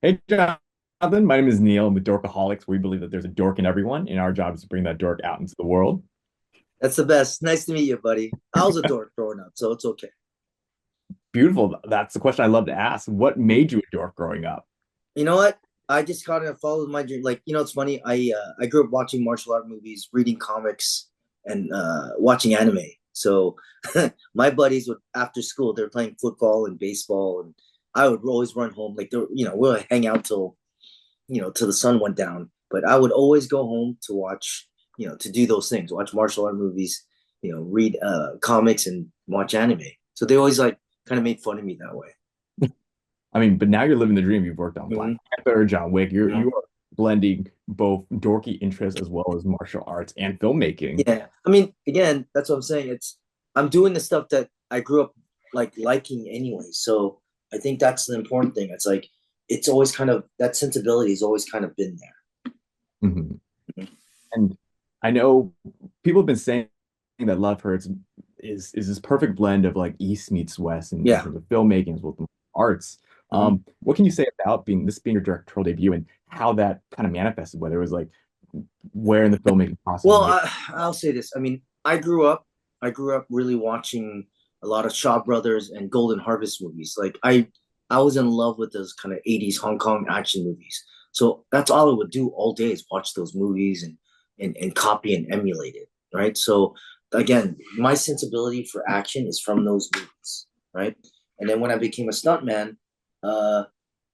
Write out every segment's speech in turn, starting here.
Hey, Jonathan. My name is Neil. I'm with Dorkaholics. We believe that there's a dork in everyone, and our job is to bring that dork out into the world. That's the best. Nice to meet you, buddy. I was a dork growing up, so it's okay. Beautiful. That's the question I love to ask. What made you a dork growing up? You know what? I just kind of followed my dream. Like, it's funny. I grew up watching martial art movies, reading comics, and watching anime. So my buddies would after school they're playing football and baseball, and I would always run home. Like, we'll hang out till the sun went down. But I would always go home to watch, to do those things, watch martial art movies, read comics and watch anime. So they always like kind of made fun of me that way. I mean, but now you're living the dream. You've worked on Black Mhm. Panther, John Wick. You are blending both dorky interests as well as martial arts and filmmaking. Yeah, I mean, again, that's what I'm saying. I'm doing the stuff that I grew up like liking anyway. So I think that's the important thing. It's like it's always kind of that sensibility has always kind of been Mhm. there. And I know people have been saying that Love Hurts is this perfect blend of like East meets West in Yeah. terms of filmmaking as well as arts. Mhm. What can you say about being your directorial debut and how that kind of manifested, whether it was like where in the filmmaking process Well, you made I'll say this. I mean, I grew up really watching a lot of Shaw Brothers and Golden Harvest movies. Like I was in love with those kind of 80s Hong Kong action movies. So that's all I would do all day is watch those movies and copy and emulate it. Right. So again, my sensibility for action is from those movies. Right. And then when I became a stuntman, uh,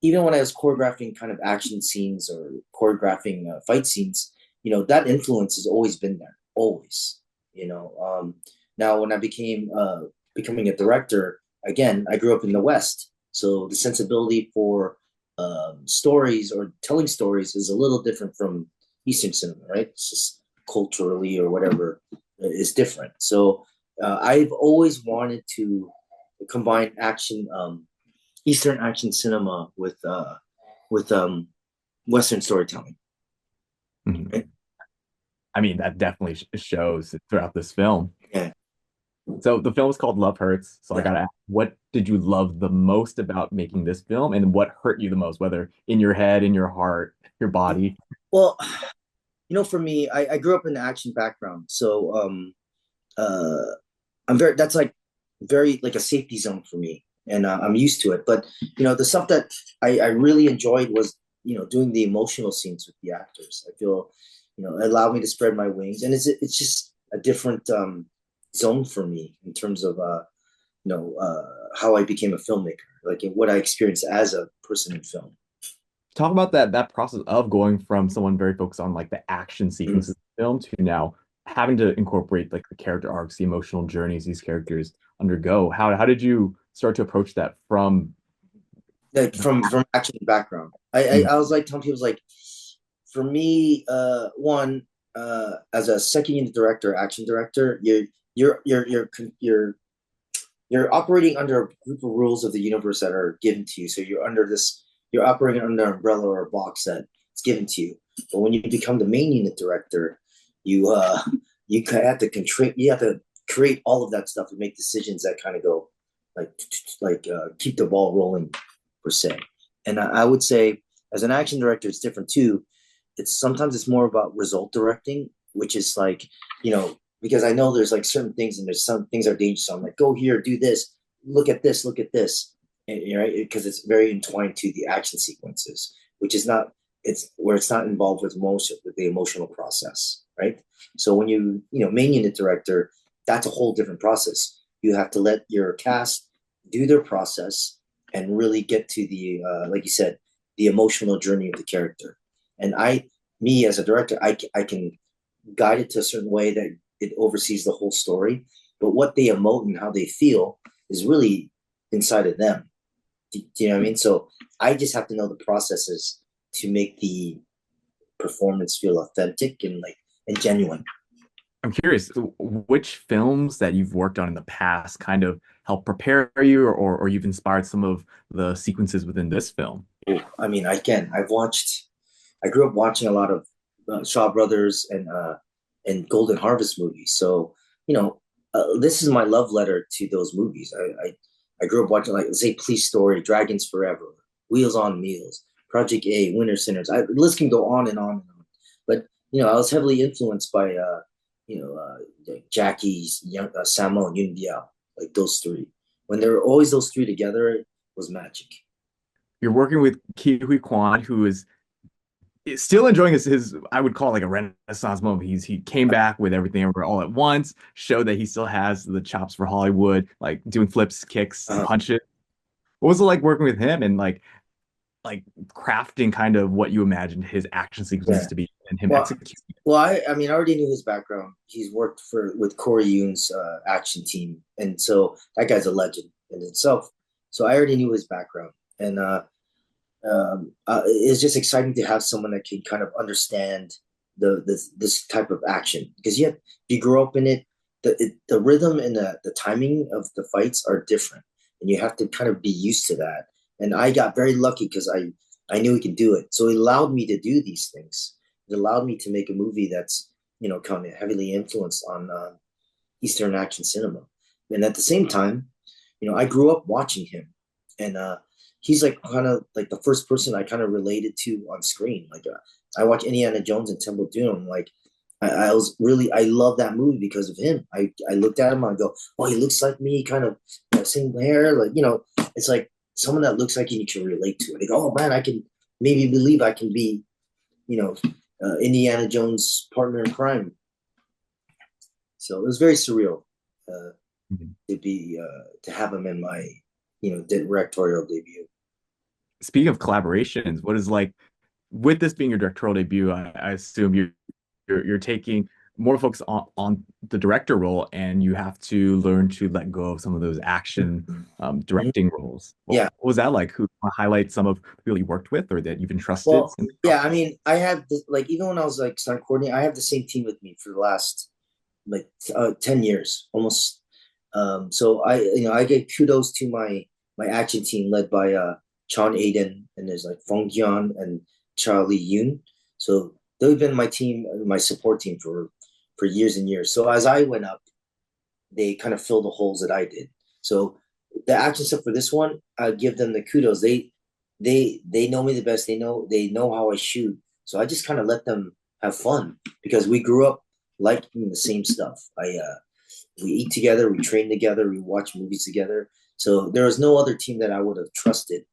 even when I was choreographing kind of action scenes or choreographing fight scenes, that influence has always been there, always. Now when I becoming a director, again, I grew up in the West, so the sensibility for stories or telling stories is a little different from Eastern cinema, right? It's just culturally or whatever is different. So I've always wanted to combine action, Eastern action cinema with Western storytelling. Mhm. Right? I mean, that definitely shows throughout this film. Yeah, So the film is called Love Hurts. So I yeah. gotta ask, what did you love the most about making this film, and what hurt you the most, whether in your head, in your heart, your body? Well, for me, I grew up in an action background, so uh, I'm very that's like very like a safety zone for me, and I'm used to it. But the stuff that I really enjoyed was doing the emotional scenes with the actors. I feel it allowed me to spread my wings, and it's just a different zone for me in terms of how I became a filmmaker, like what I experienced as a person in film. Talk about that process of going from someone very focused on like the action Mm-hmm. sequences of the film to now having to incorporate like the character arcs, the emotional journeys these characters undergo. How did you start to approach that from Like the from action background. I was like telling people like for me, one as a second unit director, action director, you're operating under a group of rules of the universe that are given to you. So you're operating under an umbrella or a box that it's given to you. But when you become the main unit director, you you have to create all of that stuff and make decisions that kind of go like keep the ball rolling per se. And I would say as an action director, it's different too. It's more about result directing, which is like, because I know there's like certain things and there's some things are dangerous. So I'm like, go here, do this, look at this, and, right? Because it's very entwined to the action sequences, which is not, it's where it's not involved with most with the emotional process, right? So when main unit director, that's a whole different process. You have to let your cast do their process and really get to the like you said, the emotional journey of the character. And me as a director, I can guide it to a certain way that it oversees the whole story. But what they emote and how they feel is really inside of them. Do you know what I mean? So I just have to know the processes to make the performance feel authentic and genuine. I'm curious, which films that you've worked on in the past kind of help prepare you or you've inspired some of the sequences within this film? I mean, I grew up watching a lot of Shaw Brothers and Golden Harvest movies. So this is my love letter to those movies. I grew up watching like say Police Story, Dragons Forever, Wheels on Meals, Project A, Winter Sinners. The list can go on and on and on. But I was heavily influenced by Jackie's young Samo and Yun Biao, like those three. When there were always those three together, it was magic. You're working with Ke Huy Quan, who is still enjoying his I would call like a renaissance moment. He came back with everything ever all at once, showed that he still has the chops for Hollywood, like doing flips, kicks, Uh, punches. What was it like working with him and like crafting kind of what you imagined his action sequences yeah. to be and him Well, executing? I mean, I already knew his background. He's worked for with Corey Yoon's action team, and so that guy's a legend in itself. So I already knew his background, and it's just exciting to have someone that can kind of understand this type of action because you grow up in it. The rhythm and the timing of the fights are different, and you have to kind of be used to that. And I got very lucky because I knew he could do it, so it allowed me to do these things. It allowed me to make a movie that's kind of heavily influenced on Eastern action cinema, and at the same time, I grew up watching him, and he's like kind of like the first person I kind of related to on screen. Like I watch Indiana Jones and Temple of Doom. Like I love that movie because of him. I looked at him, I go, oh, he looks like me, kind of same hair, like it's like someone that looks like you can relate to it. Like, oh man, I can maybe believe I can be, you know, Indiana Jones' partner in crime. So it was very surreal Mhm. to have him in my directorial debut. Speaking of collaborations, what is like with this being your directorial debut, I assume you're taking more focus on the director role and you have to learn to let go of some of those action Mhm. directing roles. Yeah. What was that like? Who highlight some of the people you worked with or that you've entrusted Well, in the yeah. I process? mean, I have like even when I was like stunt coordinator, I have the same team with me for the last like 10 years almost. So I give kudos to my action team led by Chon Aiden and there's like Fong Jian and Charlie Yoon. So they've been my team, my support team for years and years. So as I went up, they kind of filled the holes that I did. So the action stuff for this one, I give them the kudos. They know me the best. They know how I shoot. So I just kind of let them have fun because we grew up liking the same stuff. We eat together, we train together, we watch movies together. So there was no other team that I would have trusted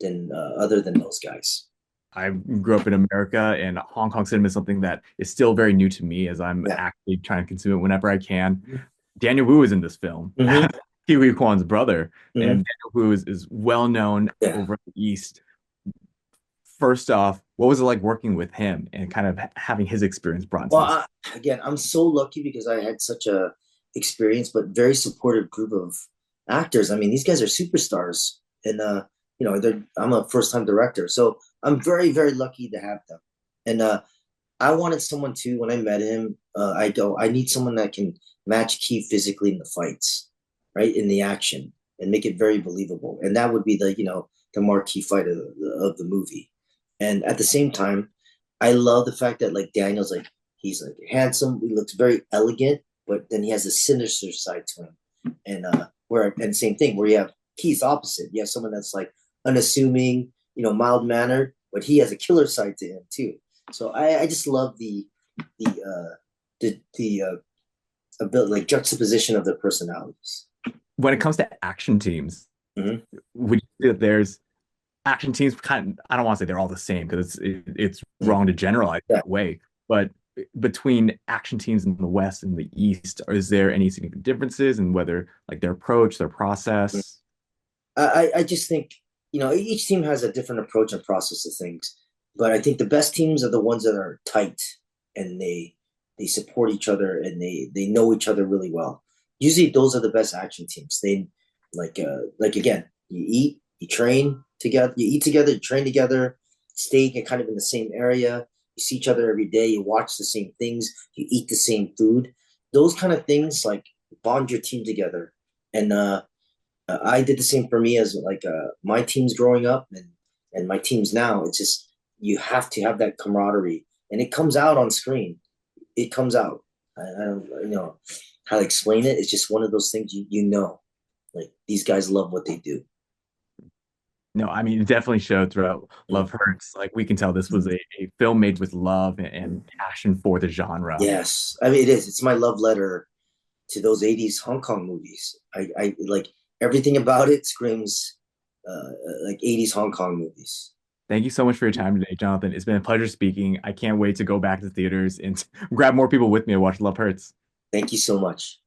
than other than those guys. I grew up in America, and Hong Kong cinema is something that is still very new to me as I'm Yeah. actively trying to consume it whenever I can. Daniel Wu is in this film, Mm-hmm. Ke Huy Quan's brother, Mm-hmm. and Daniel Wu is well known Yeah. over in the East. First off, what was it like working with him and kind of having his experience brought into Well, this? again, I'm so lucky because I had such a experienced but very supportive group of actors. I mean, these guys are superstars, and I'm a first time director, so I'm very very lucky to have them. And I wanted someone too. When I met him, I need someone that can match Key physically in the fights, right, in the action, and make it very believable. And that would be the marquee fight of the movie. And at the same time, I love the fact that like Daniel's like he's like handsome, he looks very elegant, but then he has a sinister side to him. And same thing where you have Key's opposite. You have someone that's like unassuming, mild mannered, but he has a killer side to him too. So I just love the ability, like juxtaposition of their personalities. When it comes to action teams, Mm-hmm. would you say that there's action teams kind of, I don't want to say they're all the same because it's wrong to generalize Yeah. that way, but between action teams in the West and the East, is there any significant differences in whether like their approach, their process? I just think each team has a different approach and process of things, but I think the best teams are the ones that are tight and they support each other and they know each other really well. Usually, those are the best action teams. They like again, you eat, you train together, you eat together, you train together, stay kind of in the same area. You see each other every day. You watch the same things. You eat the same food. Those kind of things like bond your team together. And I did the same for me as like my teams growing up and my teams now. It's just you have to have that camaraderie, and it comes out on screen. It comes out. I don't how to explain it. It's just one of those things like these guys love what they do. No, I mean, it definitely showed throughout Love Hurts. Like we can tell this was a film made with love and passion for the genre. Yes, I mean it is. It's my love letter to those '80s Hong Kong movies. I like everything about it screams like '80s Hong Kong movies. Thank you so much for your time today, Jonathan. It's been a pleasure speaking. I can't wait to go back to theaters and grab more people with me to watch Love Hurts. Thank you so much.